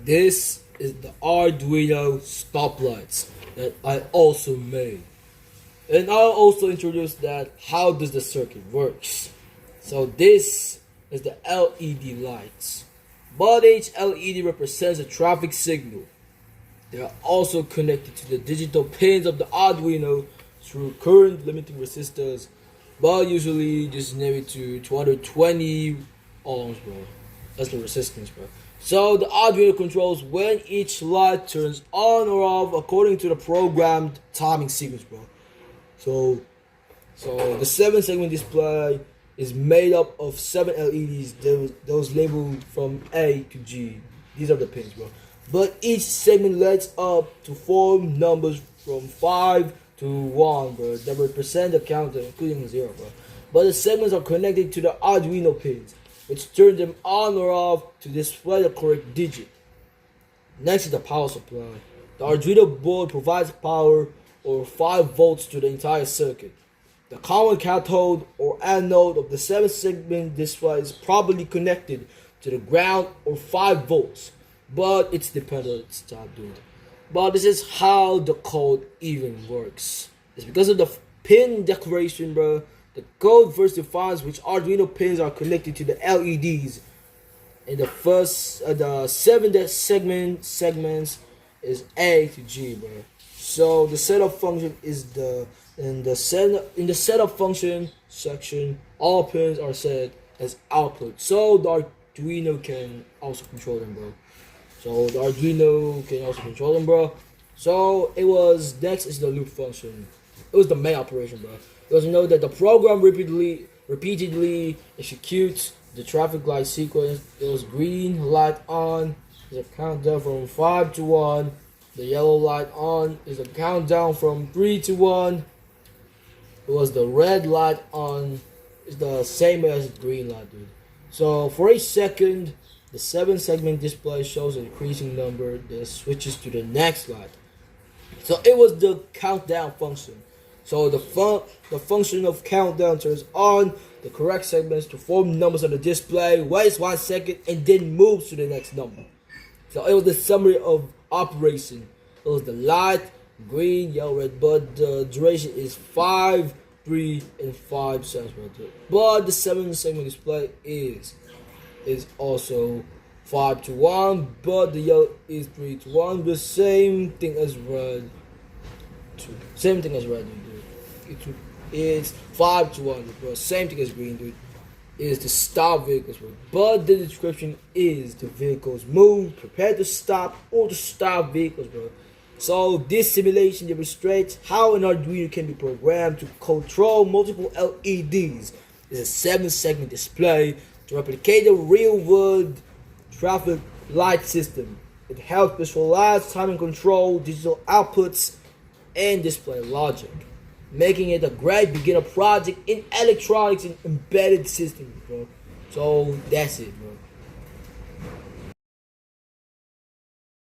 This is the Arduino stoplights that I also made. And I'll also introduce that how does the circuit works. So this is the LED lights. But each LED represents a traffic signal. They are also connected to the digital pins of the Arduino through current limiting resistors, but usually just name it to 220 ohms, bro. That's the resistance, bro. So the Arduino controls when each light turns on or off according to the programmed timing sequence, bro. So the 7-segment display is made up of 7 LEDs. Those labeled from A to G. These are the pins, bro. But each segment lights up to form numbers from 5 to 1, bro, that represent the counter, including 0, bro. But the segments are connected to the Arduino pins, which turn them on or off to display the correct digit. Next is the power supply. The Arduino board provides power or 5 volts to the entire circuit. The common cathode or anode of the 7-segment display is probably connected to the ground or 5 volts, but it's dependent on its type, dude. But this is how the code even works. It's because of the pin declaration, bro. The code first defines which Arduino pins are connected to the LEDs. In the 7 segments is A to G, bro. So the setup function is in the setup function section, all pins are set as output. So the Arduino can also control them, bro. So it was next is the loop function. It was the main operation, bro. Because you know that the program repeatedly executes the traffic light sequence. It was green light on is a countdown from 5 to 1. The yellow light on is a countdown from 3 to 1. It was the red light on is the same as green light, dude. So for each second, the 7-segment display shows an increasing number that switches to the next light. So it was the countdown function. So the function of countdown turns on the correct segments to form numbers on the display, waits 1 second, and then moves to the next number. So it was the summary of operation. It was the light, green, yellow, red, but the duration is 5, 3, and 5 seconds right there. But the 7-segment display is also 5 to 1, but the yellow is 3 to 1. The same thing as red. Same thing as red, dude. It's 5 to 1, bro. Same thing as green, dude. Is the stop vehicles, bro. But the description is the vehicles move, prepare to stop, or to stop vehicles, bro. So this simulation demonstrates how an Arduino can be programmed to control multiple LEDs. It's a 7-segment display to replicate the real-world traffic light system. It helps visualize time and control, digital outputs, and display logic, making it a great beginner project in electronics and embedded systems, bro. So that's it, bro.